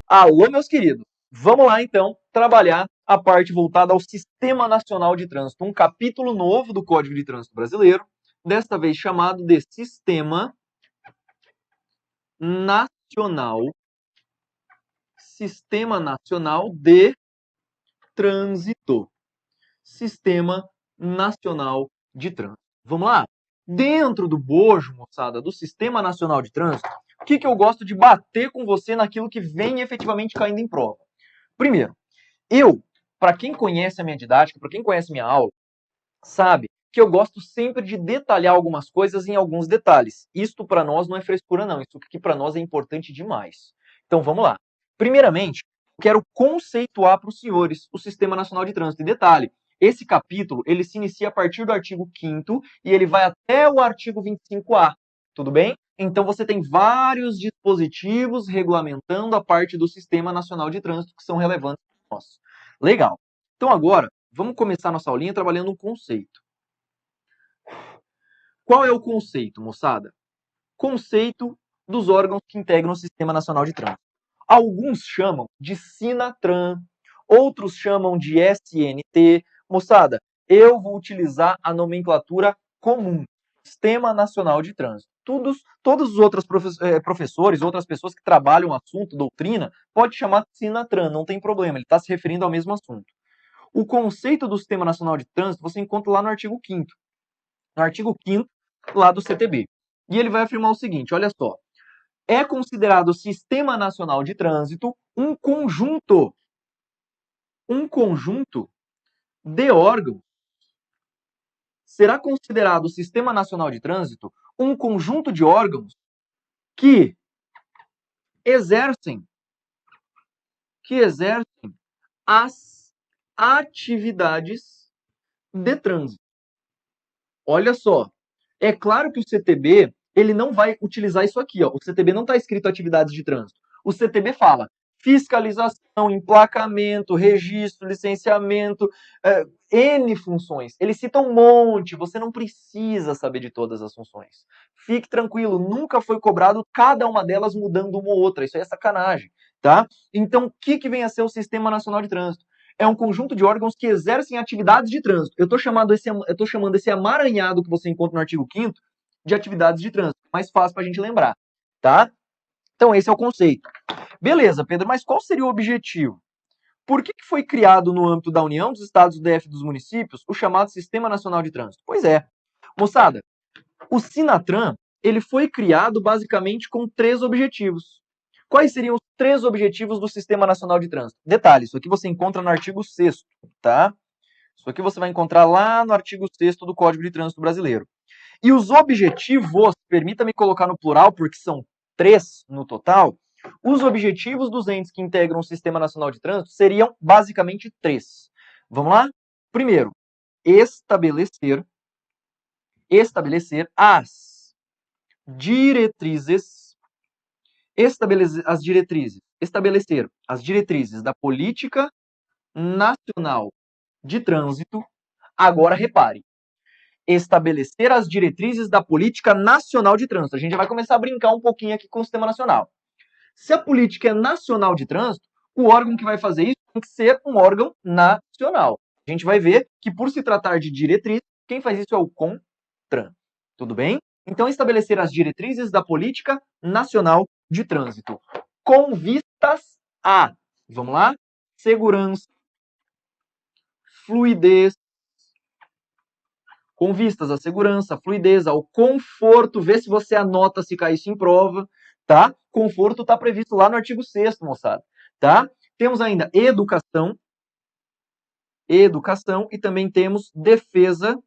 Alô, meus queridos. Vamos lá, então, trabalhar a parte voltada ao Sistema Nacional de Trânsito, um capítulo novo do Código de Trânsito Brasileiro, desta vez chamado de Sistema Nacional de Trânsito. Sistema Nacional de Trânsito. Vamos lá? Dentro do bojo, moçada, do Sistema Nacional de Trânsito, o que eu gosto de bater com você naquilo que vem efetivamente caindo em prova? Primeiro, para quem conhece a minha didática, para quem conhece minha aula, sabe que eu gosto sempre de detalhar algumas coisas em alguns detalhes. Isto para nós não é frescura, não. Isso aqui para nós é importante demais. Então vamos lá. Primeiramente, quero conceituar para os senhores o Sistema Nacional de Trânsito. E detalhe, esse capítulo ele se inicia a partir do artigo 5º e ele vai até o artigo 25A. Tudo bem? Então você tem vários dispositivos regulamentando a parte do Sistema Nacional de Trânsito que são relevantes para nós. Legal. Então agora, vamos começar nossa aulinha trabalhando um conceito. Qual é o conceito, moçada? Conceito dos órgãos que integram o Sistema Nacional de Trânsito. Alguns chamam de Sinatran, outros chamam de SNT. Moçada, eu vou utilizar a nomenclatura comum, Sistema Nacional de Trânsito. Todos os outros professores, outras pessoas que trabalham o assunto, doutrina, pode chamar de Sinatran, não tem problema, ele está se referindo ao mesmo assunto. O conceito do Sistema Nacional de Trânsito você encontra lá no artigo 5º. No artigo 5º, lá do CTB. E ele vai afirmar o seguinte, olha só. É considerado o Sistema Nacional de Trânsito um conjunto de órgãos. Será considerado o Sistema Nacional de Trânsito um conjunto de órgãos que exercem as atividades de trânsito. Olha só, é claro que o CTB ele não vai utilizar isso aqui. Ó. O CTB não está escrito atividades de trânsito. O CTB fala fiscalização, emplacamento, registro, licenciamento, N funções. Ele cita um monte, você não precisa saber de todas as funções. Fique tranquilo, nunca foi cobrado cada uma delas mudando uma ou outra. Isso aí é sacanagem, tá? Então, o que vem a ser o Sistema Nacional de Trânsito? É um conjunto de órgãos que exercem atividades de trânsito. Eu estou chamando esse amaranhado que você encontra no artigo 5º de atividades de trânsito. Mais fácil para a gente lembrar, tá? Então, esse é o conceito. Beleza, Pedro, mas qual seria o objetivo? Por que foi criado no âmbito da União, dos Estados, do DF e dos municípios o chamado Sistema Nacional de Trânsito? Pois é. Moçada, o Sinatran ele foi criado basicamente com 3 objetivos. Quais seriam os 3 objetivos do Sistema Nacional de Trânsito? Detalhe, isso aqui você encontra no artigo 6º, tá? Isso aqui você vai encontrar lá no artigo 6º do Código de Trânsito Brasileiro. E os objetivos, permita-me colocar no plural, porque são 3 no total, os objetivos dos entes que integram o Sistema Nacional de Trânsito seriam basicamente 3. Vamos lá? Primeiro, estabelecer as diretrizes, estabelecer as diretrizes da política nacional de trânsito. Agora repare, estabelecer as diretrizes da política nacional de trânsito. A gente já vai começar a brincar um pouquinho aqui com o sistema nacional. Se a política é nacional de trânsito, o órgão que vai fazer isso tem que ser um órgão nacional. A gente vai ver que, por se tratar de diretriz, quem faz isso é o CONTRAN. Tudo bem? Então, estabelecer as diretrizes da política nacional de trânsito. Com vistas a, vamos lá? Segurança, fluidez, com vistas à segurança, à fluidez, ao conforto, vê se você anota se cair isso em prova, tá? Conforto está previsto lá no artigo 6º, moçada, tá? Temos ainda educação e também temos defesa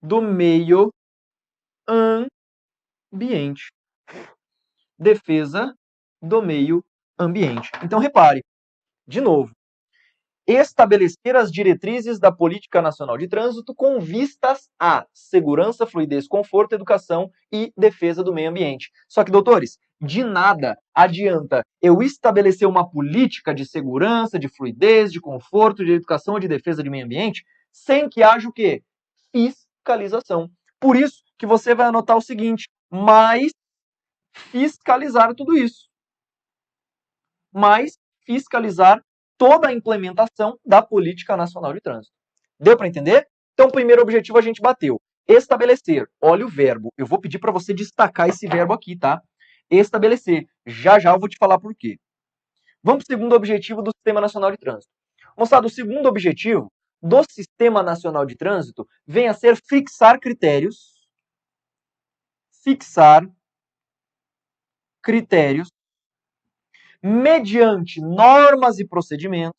do meio ambiente. Defesa do meio ambiente. Então, repare, de novo, estabelecer as diretrizes da Política Nacional de Trânsito com vistas a segurança, fluidez, conforto, educação e defesa do meio ambiente. Só que, doutores, de nada adianta eu estabelecer uma política de segurança, de fluidez, de conforto, de educação e de defesa do meio ambiente sem que haja o quê? Fiscalização. Por isso que você vai anotar o seguinte, mas fiscalizar tudo isso. mas fiscalizar toda a implementação da Política Nacional de Trânsito. Deu para entender? Então, o primeiro objetivo a gente bateu. Estabelecer. Olha o verbo. Eu vou pedir para você destacar esse verbo aqui, tá? Estabelecer. Já já eu vou te falar por quê. Vamos para o segundo objetivo do Sistema Nacional de Trânsito. Moçada, o segundo objetivo do Sistema Nacional de Trânsito vem a ser fixar critérios mediante normas e procedimentos,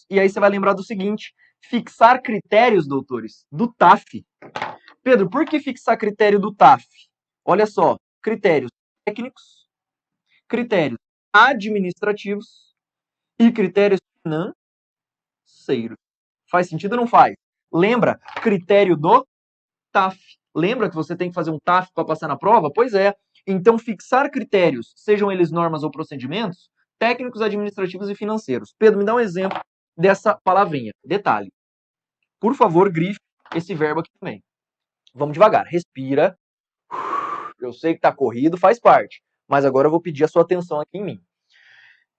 e aí você vai lembrar do seguinte, fixar critérios, doutores, do TAF. Pedro, por que fixar critério do TAF? Olha só, critérios técnicos, critérios administrativos e critérios financeiros. Faz sentido ou não faz? Lembra? Critério do TAF. Lembra que você tem que fazer um TAF para passar na prova? Pois é. Então, fixar critérios, sejam eles normas ou procedimentos, técnicos, administrativos e financeiros. Pedro, me dá um exemplo dessa palavrinha. Detalhe. Por favor, grife esse verbo aqui também. Vamos devagar. Respira. Eu sei que está corrido, faz parte. Mas agora eu vou pedir a sua atenção aqui em mim.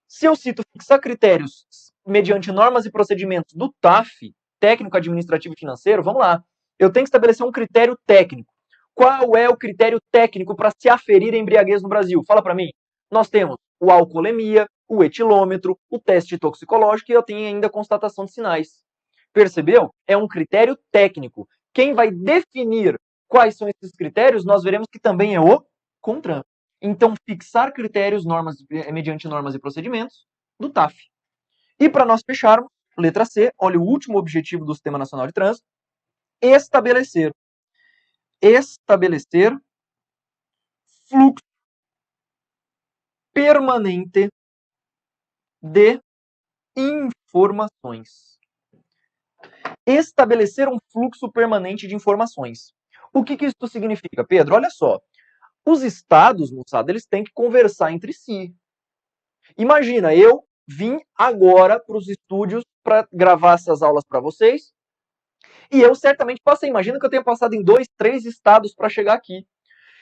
Se eu cito fixar critérios mediante normas e procedimentos do TAF, técnico, administrativo e financeiro, vamos lá. Eu tenho que estabelecer um critério técnico. Qual é o critério técnico para se aferir a embriaguez no Brasil? Fala para mim. Nós temos o alcoolemia, o etilômetro, o teste toxicológico e eu tenho ainda a constatação de sinais. Percebeu? É um critério técnico. Quem vai definir quais são esses critérios, nós veremos que também é o CONTRAN. Então, fixar critérios mediante normas e procedimentos do TAF. E para nós fecharmos, letra C, olha o último objetivo do Sistema Nacional de Trânsito, estabelecer fluxo permanente de informações. Estabelecer um fluxo permanente de informações. O que isso significa, Pedro? Olha só, os estados, moçada, eles têm que conversar entre si. Imagina, eu vim agora para os estúdios para gravar essas aulas para vocês, e eu certamente passei. Imagina que eu tenha passado em 2, 3 estados para chegar aqui.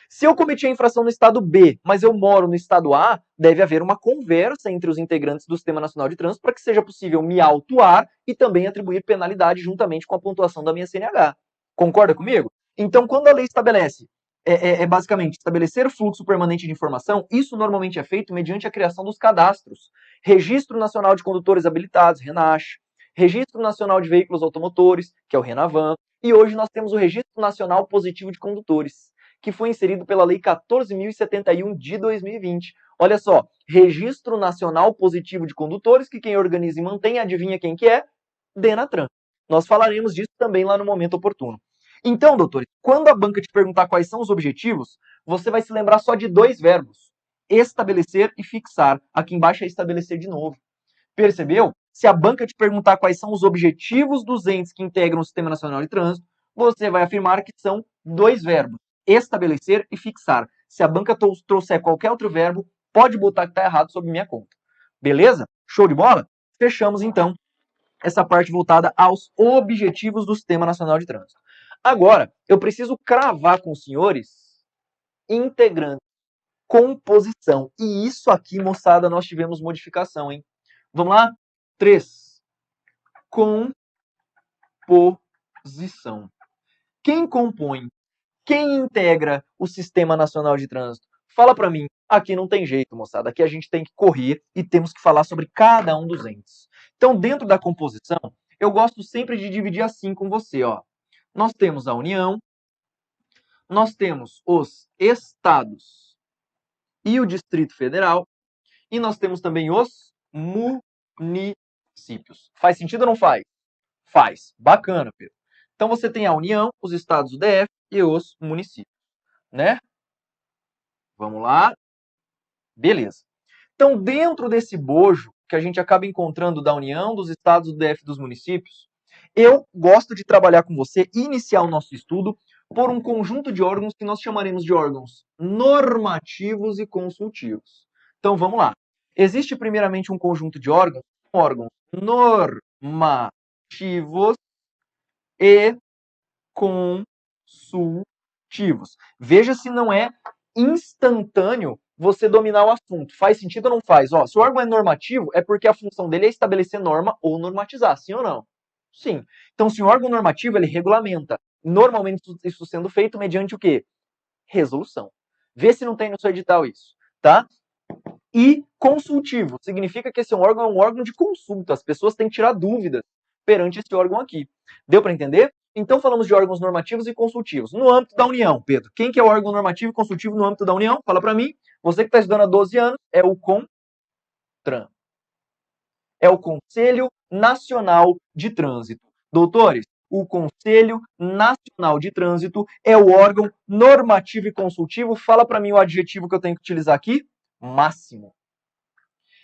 Se eu cometi a infração no estado B, mas eu moro no estado A, deve haver uma conversa entre os integrantes do Sistema Nacional de Trânsito para que seja possível me autuar e também atribuir penalidade juntamente com a pontuação da minha CNH. Concorda comigo? Então, quando a lei estabelece, basicamente estabelecer fluxo permanente de informação, isso normalmente é feito mediante a criação dos cadastros. Registro Nacional de Condutores Habilitados, RENACH, Registro Nacional de Veículos Automotores, que é o RENAVAN, e hoje nós temos o Registro Nacional Positivo de Condutores, que foi inserido pela Lei 14.071 de 2020. Olha só, Registro Nacional Positivo de Condutores, que quem organiza e mantém, adivinha quem que é? Denatran. Nós falaremos disso também lá no momento oportuno. Então, doutores, quando a banca te perguntar quais são os objetivos, você vai se lembrar só de 2 verbos, estabelecer e fixar. Aqui embaixo é estabelecer de novo. Percebeu? Se a banca te perguntar quais são os objetivos dos entes que integram o Sistema Nacional de Trânsito, você vai afirmar que são 2 verbos, estabelecer e fixar. Se a banca trouxer qualquer outro verbo, pode botar que está errado sob minha conta. Beleza? Show de bola? Fechamos, então, essa parte voltada aos objetivos do Sistema Nacional de Trânsito. Agora, eu preciso cravar com os senhores integrantes, composição. E isso aqui, moçada, nós tivemos modificação, hein? Vamos lá? 3. Composição. Quem compõe? Quem integra o Sistema Nacional de Trânsito? Fala para mim. Aqui não tem jeito, moçada. Aqui a gente tem que correr e temos que falar sobre cada um dos entes. Então, dentro da composição, eu gosto sempre de dividir assim com você, ó. Nós temos a União, nós temos os estados e o Distrito Federal, e nós temos também os municípios. Faz sentido ou não faz? Faz. Bacana, Pedro. Então você tem a União, os estados do DF e os municípios, né? Vamos lá. Beleza. Então, dentro desse bojo que a gente acaba encontrando da União, dos estados do DF e dos municípios, eu gosto de trabalhar com você e iniciar o nosso estudo por um conjunto de órgãos que nós chamaremos de órgãos normativos e consultivos. Então, vamos lá. Existe primeiramente um conjunto de órgãos normativos e consultivos. consultivos. Veja se não é instantâneo você dominar o assunto. Faz sentido ou não faz? Ó, se o órgão é normativo, é porque a função dele é estabelecer norma ou normatizar, sim ou não? Sim. Então, se o órgão normativo, ele regulamenta. Normalmente, isso sendo feito mediante o quê? Resolução. Vê se não tem no seu edital isso, tá? E consultivo, significa que esse órgão é um órgão de consulta. As pessoas têm que tirar dúvidas perante esse órgão aqui. Deu para entender? Então falamos de órgãos normativos e consultivos. No âmbito da União, Pedro, quem que é o órgão normativo e consultivo no âmbito da União? Fala para mim. Você que está estudando há 12 anos, é o CONTRAN. É o Conselho Nacional de Trânsito. Doutores, o Conselho Nacional de Trânsito é o órgão normativo e consultivo. Fala para mim o adjetivo que eu tenho que utilizar aqui. Máximo.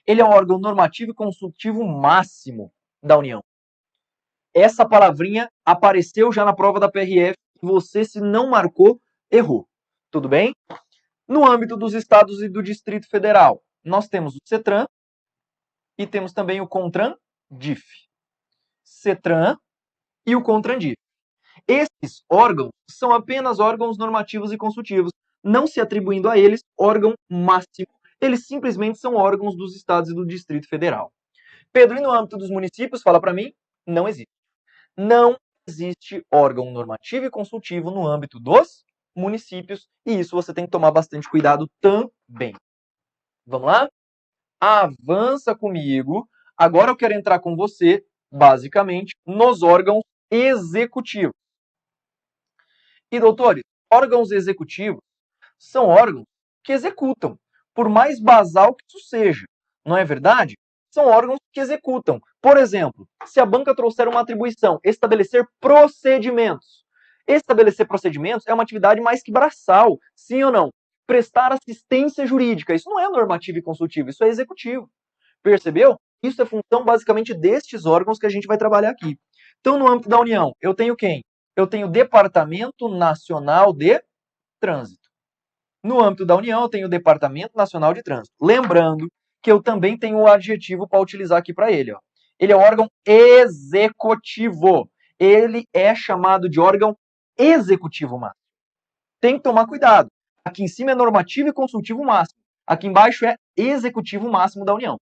Ele é um órgão normativo e consultivo máximo da União. Essa palavrinha apareceu já na prova da PRF e você, se não marcou, errou. Tudo bem? No âmbito dos estados e do Distrito Federal, nós temos o CETRAN e temos também o CONTRAN-DIF. CETRAN e o CONTRAN-DIF. Esses órgãos são apenas órgãos normativos e consultivos, não se atribuindo a eles órgão máximo. Eles simplesmente são órgãos dos estados e do Distrito Federal. Pedro, e no âmbito dos municípios, fala para mim, não existe. Não existe órgão normativo e consultivo no âmbito dos municípios, e isso você tem que tomar bastante cuidado também. Vamos lá? Avança comigo. Agora eu quero entrar com você, basicamente, nos órgãos executivos. E, doutores, órgãos executivos são órgãos que executam, por mais basal que isso seja. Não é verdade? São órgãos que executam. Por exemplo, se a banca trouxer uma atribuição, estabelecer procedimentos. Estabelecer procedimentos é uma atividade mais que braçal, sim ou não? Prestar assistência jurídica, isso não é normativo e consultivo, isso é executivo. Percebeu? Isso é função basicamente destes órgãos que a gente vai trabalhar aqui. Então, no âmbito da União, eu tenho quem? Eu tenho o Departamento Nacional de Trânsito. No âmbito da União, eu tenho o Departamento Nacional de Trânsito. Lembrando que eu também tenho um adjetivo para utilizar aqui para ele. Ó. Ele é um órgão executivo. Ele é chamado de órgão executivo máximo. Tem que tomar cuidado. Aqui em cima é normativo e consultivo máximo. Aqui embaixo é executivo máximo da União.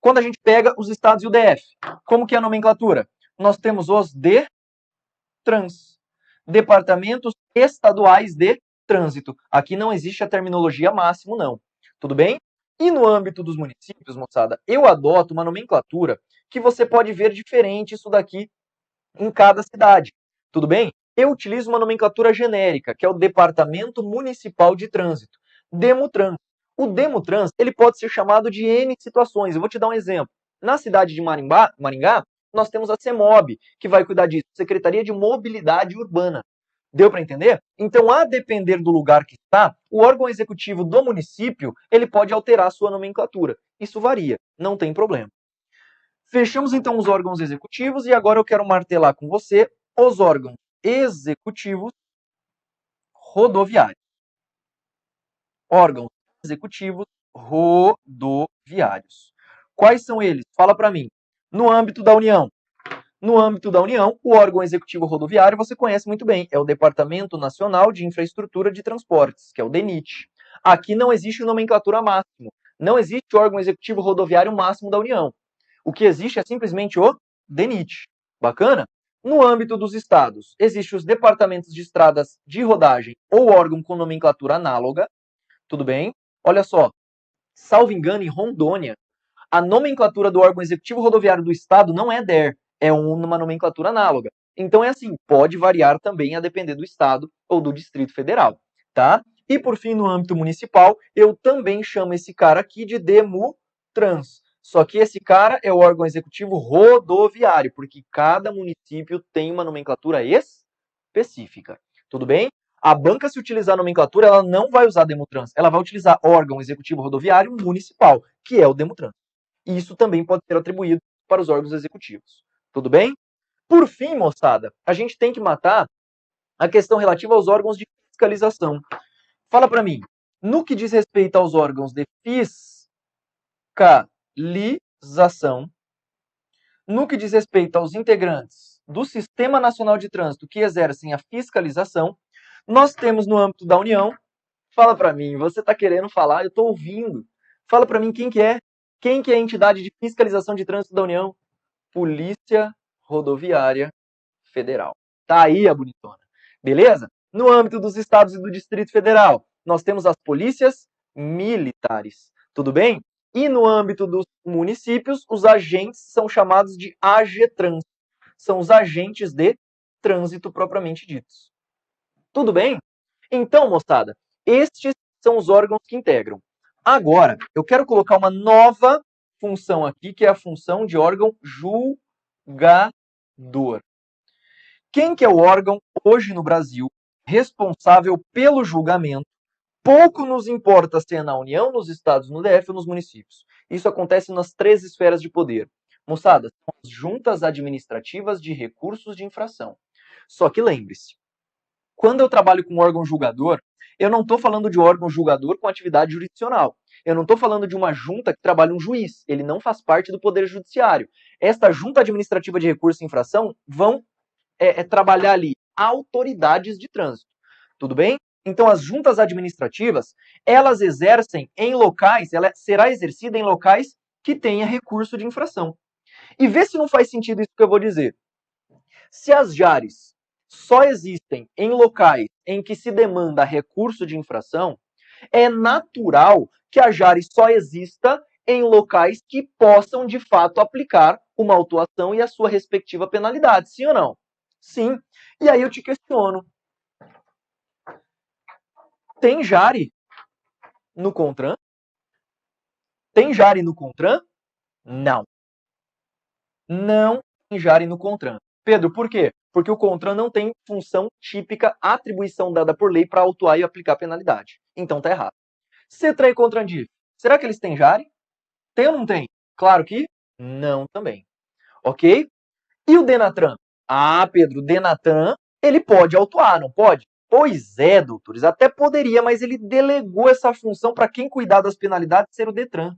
Quando a gente pega os estados e o DF, como que é a nomenclatura? Nós temos os DETRANS, Departamentos Estaduais de Trânsito. Aqui não existe a terminologia máximo, não. Tudo bem? E no âmbito dos municípios, moçada, eu adoto uma nomenclatura que você pode ver diferente isso daqui em cada cidade. Tudo bem? Eu utilizo uma nomenclatura genérica, que é o Departamento Municipal de Trânsito, DEMUTRAN. O DEMUTRANS, ele pode ser chamado de N situações. Eu vou te dar um exemplo. Na cidade de Maringá, nós temos a CEMOB, que vai cuidar disso, Secretaria de Mobilidade Urbana. Deu para entender? Então, a depender do lugar que está, o órgão executivo do município, ele pode alterar a sua nomenclatura. Isso varia, não tem problema. Fechamos então os órgãos executivos e agora eu quero martelar com você os órgãos executivos rodoviários. Órgãos executivos rodoviários. Quais são eles? Fala para mim. No âmbito da União. No âmbito da União, o órgão executivo rodoviário você conhece muito bem. É o Departamento Nacional de Infraestrutura de Transportes, que é o DENIT. Aqui não existe nomenclatura máximo. Não existe órgão executivo rodoviário máximo da União. O que existe é simplesmente o DENIT. Bacana? No âmbito dos estados, existem os departamentos de estradas de rodagem ou órgão com nomenclatura análoga. Tudo bem? Olha só, salvo engano, em Rondônia, a nomenclatura do órgão executivo rodoviário do estado não é DER, é uma nomenclatura análoga. Então é assim, pode variar também a depender do estado ou do Distrito Federal, tá? E por fim, no âmbito municipal, eu também chamo esse cara aqui de DEMUTRANS. Só que esse cara é o órgão executivo rodoviário, porque cada município tem uma nomenclatura específica. Tudo bem? A banca, se utilizar a nomenclatura, ela não vai usar DEMUTRANS, ela vai utilizar órgão executivo rodoviário municipal, que é o DEMUTRANS. E isso também pode ser atribuído para os órgãos executivos. Tudo bem? Por fim, moçada, a gente tem que matar a questão relativa aos órgãos de fiscalização. Fala para mim, no que diz respeito aos órgãos de fiscalização, no que diz respeito aos integrantes do Sistema Nacional de Trânsito que exercem a fiscalização, Nós temos no âmbito da União, fala para mim, você está querendo falar, eu estou ouvindo. Fala para mim quem que é? Quem que é a entidade de fiscalização de trânsito da União? Polícia Rodoviária Federal. Tá aí a bonitona. Beleza? No âmbito dos estados e do Distrito Federal, nós temos as polícias militares. Tudo bem? E no âmbito dos municípios, os agentes são chamados de AGTRANS. São os agentes de trânsito propriamente ditos. Tudo bem? Então, moçada, estes são os órgãos que integram. Agora, eu quero colocar uma nova função aqui, que é a função de órgão julgador. Quem que é o órgão, hoje no Brasil, responsável pelo julgamento? Pouco nos importa se é na União, nos estados, no DF ou nos municípios. Isso acontece nas 3 esferas de poder. Moçada, são as juntas administrativas de recursos de infração. Só que lembre-se, quando eu trabalho com órgão julgador, eu não estou falando de órgão julgador com atividade jurisdicional. Eu não estou falando de uma junta que trabalha um juiz. Ele não faz parte do Poder Judiciário. Esta junta administrativa de recursos de infração vão trabalhar ali autoridades de trânsito. Tudo bem? Então, as juntas administrativas, elas exercem em locais, ela será exercida em locais que tenha recurso de infração. E vê se não faz sentido isso que eu vou dizer. Se as JARes só existem em locais em que se demanda recurso de infração, é natural que a JARe só exista em locais que possam, de fato, aplicar uma autuação e a sua respectiva penalidade. Sim ou não? Sim. E aí eu te questiono. Tem JARe no CONTRAN? Tem JARe no CONTRAN? Não. Não tem JARe no CONTRAN. Pedro, por quê? Porque o CONTRAN não tem função típica, atribuição dada por lei para autuar e aplicar penalidade. Então tá errado. CETRAN e CONTRANDIF, será que eles têm JARe? Tem ou não tem? Claro que não também. Ok? E o DENATRAN? Ah, Pedro, o DENATRAN, ele pode autuar, não pode? Pois é, doutores, até poderia, mas ele delegou essa função para quem cuidar das penalidades ser o DETRAN.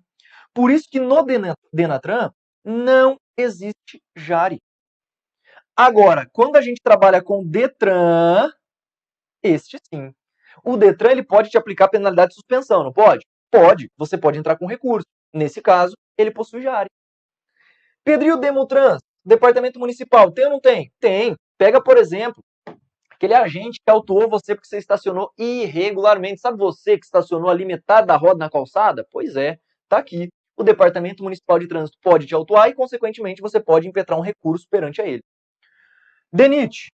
Por isso que no DENATRAN não existe JARe. Agora, quando a gente trabalha com DETRAN, este sim. O DETRAN ele pode te aplicar penalidade de suspensão, não pode? Pode. Você pode entrar com recurso. Nesse caso, ele possui JARe. Pedro, e o DEMUTRANS? Departamento Municipal, tem ou não tem? Tem. Pega, por exemplo, aquele agente que autuou você porque você estacionou irregularmente. Sabe você que estacionou ali metade da roda na calçada? Pois é, tá aqui. O Departamento Municipal de Trânsito pode te autuar e, consequentemente, você pode impetrar um recurso perante a ele. DENIT,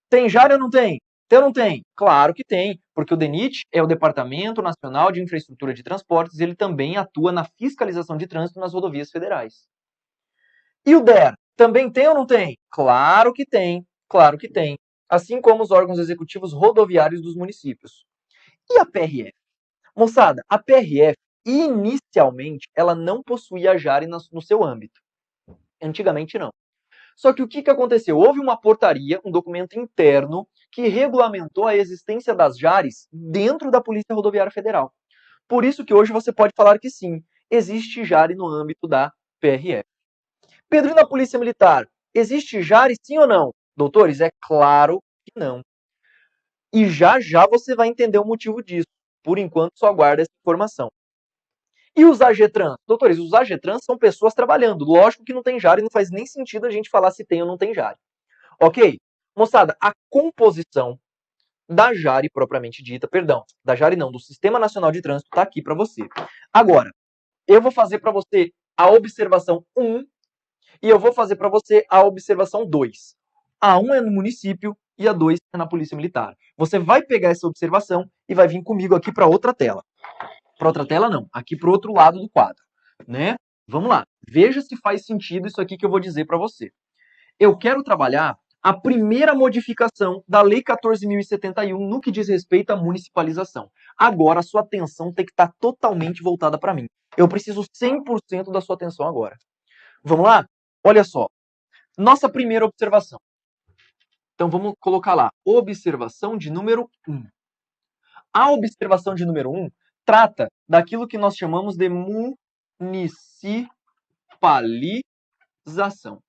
tem JARe ou não tem? Tem ou não tem? Claro que tem, porque o DENIT é o Departamento Nacional de Infraestrutura de Transportes e ele também atua na fiscalização de trânsito nas rodovias federais. E o DER, também tem ou não tem? Claro que tem, claro que tem. Assim como os órgãos executivos rodoviários dos municípios. E a PRF? Moçada, a PRF, inicialmente, ela não possuía JARe no seu âmbito. Antigamente, não. Só que o que aconteceu? Houve uma portaria, um documento interno, que regulamentou a existência das JARes dentro da Polícia Rodoviária Federal. Por isso que hoje você pode falar que sim, existe JARe no âmbito da PRF. Pedro, e na Polícia Militar? Existe JARe sim ou não? Doutores, é claro que não. E já já você vai entender o motivo disso. Por enquanto, só aguarda essa informação. E os AGTRANS? Doutores, os AGTRANS são pessoas trabalhando. Lógico que não tem JARe, não faz nem sentido a gente falar se tem ou não tem JARe. Ok? Moçada, a composição da JARe propriamente dita, perdão, da JARe não, do Sistema Nacional de Trânsito, está aqui para você. Agora, eu vou fazer para você a observação 1 e eu vou fazer para você a observação 2. A 1 é no município e a 2 é na Polícia Militar. Você vai pegar essa observação e vai vir comigo aqui para outra tela. Para outra tela não, aqui para o outro lado do quadro, né? Vamos lá, veja se faz sentido isso aqui que eu vou dizer para você. Eu quero trabalhar a primeira modificação da Lei 14.071 no que diz respeito à municipalização. Agora, a sua atenção tem que estar totalmente voltada para mim. Eu preciso 100% da sua atenção agora. Vamos lá? Olha só. Nossa primeira observação. Então, vamos colocar lá. Observação de número 1. A observação de número 1 trata daquilo que nós chamamos de municipalização.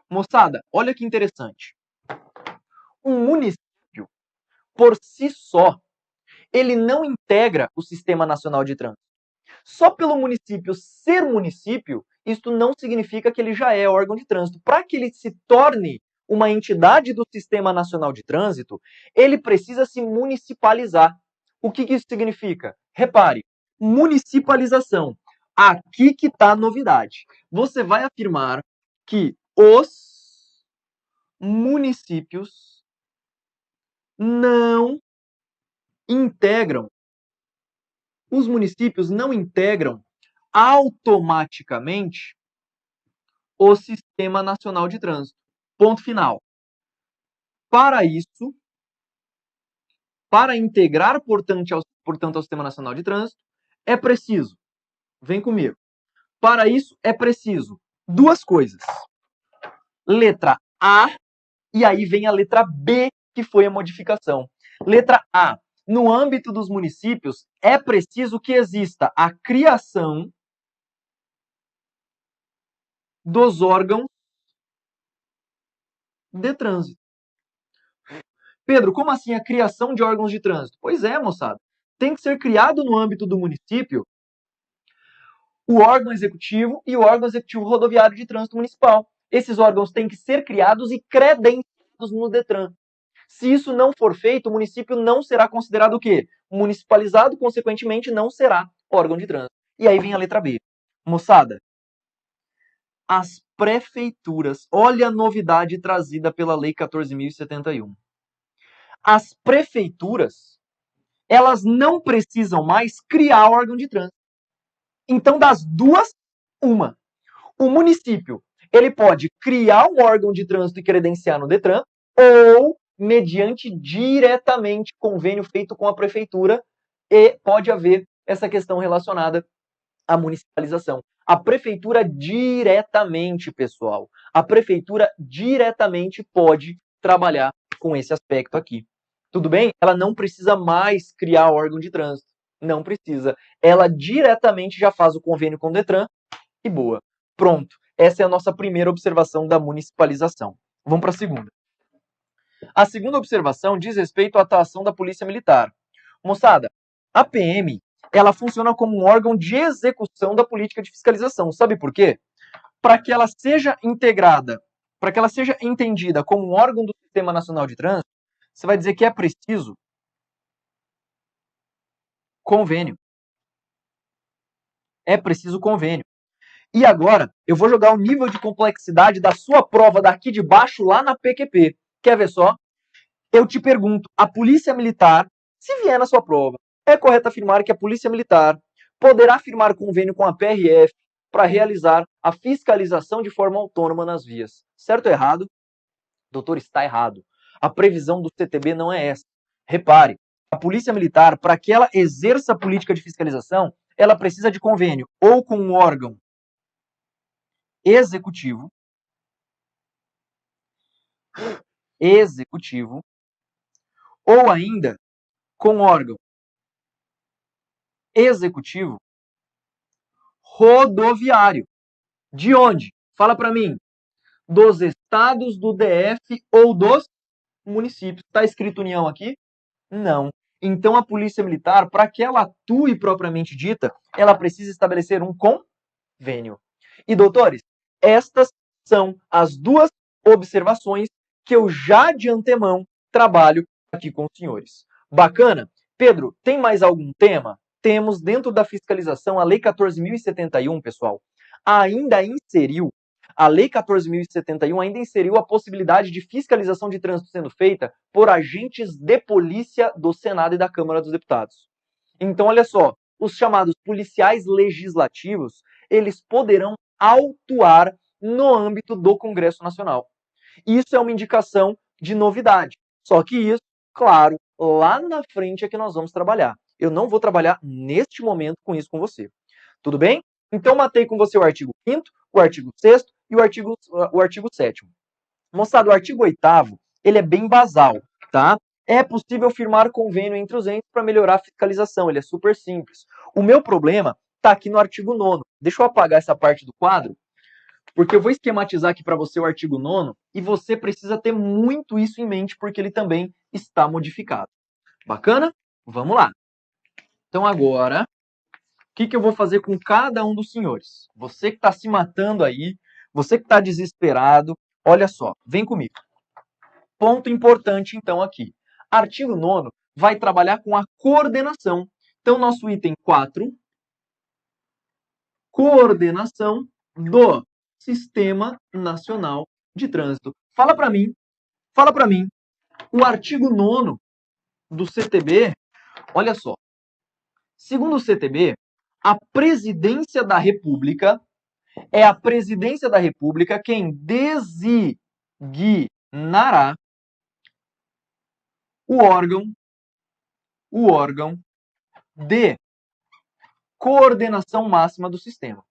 Moçada, olha que interessante. Um município, por si só, ele não integra o Sistema Nacional de Trânsito. Só pelo município ser município, isto não significa que ele já é órgão de trânsito. Para que ele se torne uma entidade do Sistema Nacional de Trânsito, ele precisa se municipalizar. O que isso significa? Repare, municipalização. Aqui que está a novidade. Você vai afirmar que os municípios não integram, os municípios não integram automaticamente o Sistema Nacional de Trânsito. Ponto final. Para isso, para integrar, portanto, ao Sistema Nacional de Trânsito, é preciso, vem comigo, para isso é preciso duas coisas. Letra A, e aí vem a letra B, que foi a modificação. Letra A. No âmbito dos municípios, é preciso que exista a criação dos órgãos de trânsito. Pedro, como assim a criação de órgãos de trânsito? Pois é, moçada. Tem que ser criado no âmbito do município o órgão executivo e o órgão executivo rodoviário de trânsito municipal. Esses órgãos têm que ser criados e credenciados no Detran. Se isso não for feito, o município não será considerado o quê? Municipalizado, consequentemente, não será órgão de trânsito. E aí vem a letra B. Moçada, as prefeituras, olha a novidade trazida pela Lei 14.071. As prefeituras, elas não precisam mais criar órgão de trânsito. Então, das duas, uma. O município, ele pode criar um órgão de trânsito e credenciar no Detran, ou mediante diretamente convênio feito com a prefeitura, e pode haver essa questão relacionada à municipalização. A prefeitura diretamente, pessoal, a prefeitura diretamente pode trabalhar com esse aspecto aqui. Tudo bem? Ela não precisa mais criar órgão de trânsito. Não precisa. Ela diretamente já faz o convênio com o Detran e boa. Pronto. Essa é a nossa primeira observação da municipalização. Vamos para a segunda. A segunda observação diz respeito à atuação da Polícia Militar. Moçada, a PM, ela funciona como um órgão de execução da política de fiscalização. Sabe por quê? Para que ela seja integrada, para que ela seja entendida como um órgão do Sistema Nacional de Trânsito, você vai dizer que é preciso convênio. É preciso convênio. E agora, eu vou jogar o nível de complexidade da sua prova daqui de baixo lá na PQP. Quer ver só? Eu te pergunto, a Polícia Militar, se vier na sua prova, é correto afirmar que a Polícia Militar poderá firmar convênio com a PRF para realizar a fiscalização de forma autônoma nas vias. Certo ou errado? Doutor, está errado. A previsão do CTB não é essa. Repare, a Polícia Militar, para que ela exerça a política de fiscalização, ela precisa de convênio ou com um órgão executivo, ou ainda com órgão executivo rodoviário. De onde? Fala para mim. Dos estados, do DF ou dos municípios. Está escrito União aqui? Não. Então a Polícia Militar, para que ela atue propriamente dita, ela precisa estabelecer um convênio. E doutores, estas são as duas observações que eu já de antemão trabalho aqui com os senhores. Bacana? Pedro, tem mais algum tema? Temos dentro da fiscalização a Lei 14.071, pessoal, ainda inseriu, a Lei 14.071 ainda inseriu a possibilidade de fiscalização de trânsito sendo feita por agentes de polícia do Senado e da Câmara dos Deputados. Então, olha só, os chamados policiais legislativos, eles poderão autuar no âmbito do Congresso Nacional. Isso é uma indicação de novidade. Só que isso, claro, lá na frente é que nós vamos trabalhar. Eu não vou trabalhar neste momento com isso com você. Tudo bem? Então, matei com você o artigo 5º, o artigo 6º e o artigo 7º. Moçada, o artigo 8º, ele é bem basal, tá? É possível firmar convênio entre os entes para melhorar a fiscalização, ele é super simples. O meu problema está aqui no artigo 9º. Deixa eu apagar essa parte do quadro, porque eu vou esquematizar aqui para você o artigo 9º e você precisa ter muito isso em mente, porque ele também está modificado. Bacana? Vamos lá. Então agora, o que eu vou fazer com cada um dos senhores? Você que está se matando aí, você que está desesperado, olha só, vem comigo. Ponto importante então aqui. Artigo 9º vai trabalhar com a coordenação. Então, nosso item 4, coordenação do Sistema Nacional de Trânsito. Fala para mim, o artigo 9º do CTB, olha só. Segundo o CTB, a Presidência da República é a Presidência da República quem designará o órgão de coordenação máxima do sistema.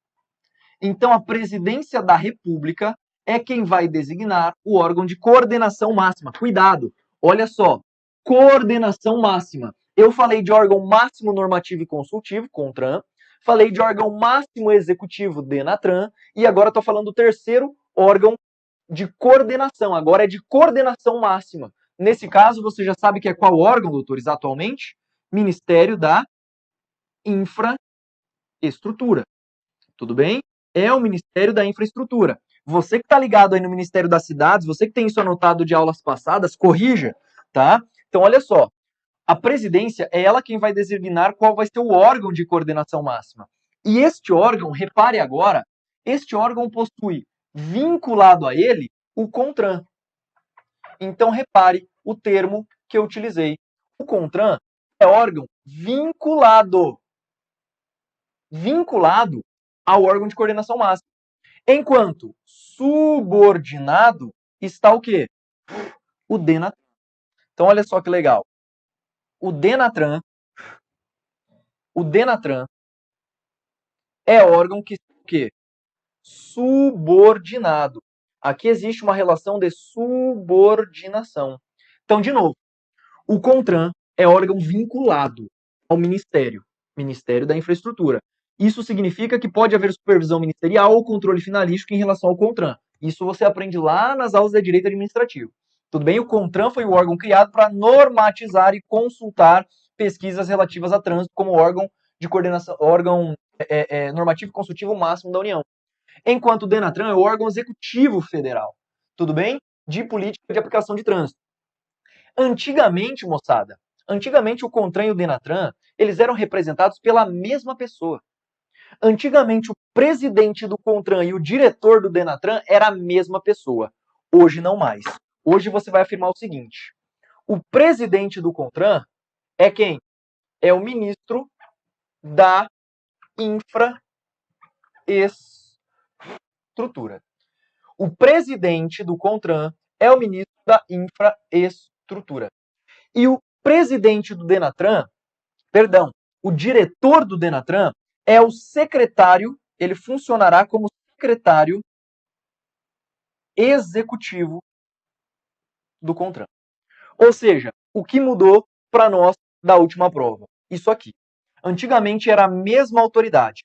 Então, a Presidência da República é quem vai designar o órgão de coordenação máxima. Cuidado, olha só, coordenação máxima. Eu falei de órgão máximo normativo e consultivo, CONTRAN, falei de órgão máximo executivo, DENATRAN, e agora estou falando do terceiro órgão de coordenação. Agora é de coordenação máxima. Nesse caso, você já sabe que é qual órgão, doutores, atualmente? Ministério da Infraestrutura. Tudo bem? É o Ministério da Infraestrutura. Você que está ligado aí no Ministério das Cidades, você que tem isso anotado de aulas passadas, corrija, tá? Então, olha só. A presidência é ela quem vai designar qual vai ser o órgão de coordenação máxima. E este órgão, repare agora, este órgão possui vinculado a ele o CONTRAN. Então, repare o termo que eu utilizei. O CONTRAN é órgão vinculado ao órgão de coordenação máxima. Enquanto subordinado está o quê? O DENATRAN. Então, olha só que legal. O DENATRAN é órgão que está o quê? Subordinado. Aqui existe uma relação de subordinação. Então, de novo, o CONTRAN é órgão vinculado ao Ministério da Infraestrutura. Isso significa que pode haver supervisão ministerial ou controle finalístico em relação ao CONTRAN. Isso você aprende lá nas aulas de direito administrativo. Tudo bem? O CONTRAN foi o órgão criado para normatizar e consultar pesquisas relativas a trânsito como órgão de coordenação, normativo e consultivo máximo da União. Enquanto o DENATRAN é o órgão executivo federal. Tudo bem? De política de aplicação de trânsito. Antigamente, moçada, o CONTRAN e o DENATRAN, eles eram representados pela mesma pessoa. Antigamente, o presidente do CONTRAN e o diretor do DENATRAN era a mesma pessoa. Hoje, não mais. Hoje, você vai afirmar o seguinte. O presidente do CONTRAN é quem? É o ministro da Infraestrutura. O presidente do CONTRAN é o ministro da Infraestrutura. E o presidente do DENATRAN, o diretor do DENATRAN é o secretário, ele funcionará como secretário executivo do CONTRAN. Ou seja, o que mudou para nós da última prova? Isso aqui. Antigamente era a mesma autoridade.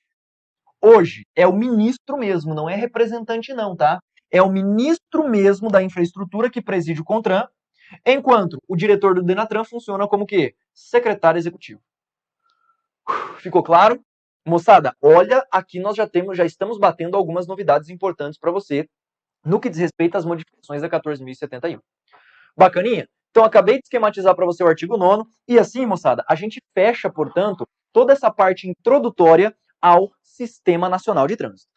Hoje é o ministro mesmo, não é representante não, tá? É o ministro mesmo da infraestrutura que preside o CONTRAN, enquanto o diretor do DENATRAN funciona como o quê? Secretário executivo. Ficou claro? Moçada, olha, aqui nós já estamos batendo algumas novidades importantes para você no que diz respeito às modificações da 14.071. Bacaninha? Então, acabei de esquematizar para você o artigo 9º, e assim, moçada, a gente fecha, portanto, toda essa parte introdutória ao Sistema Nacional de Trânsito.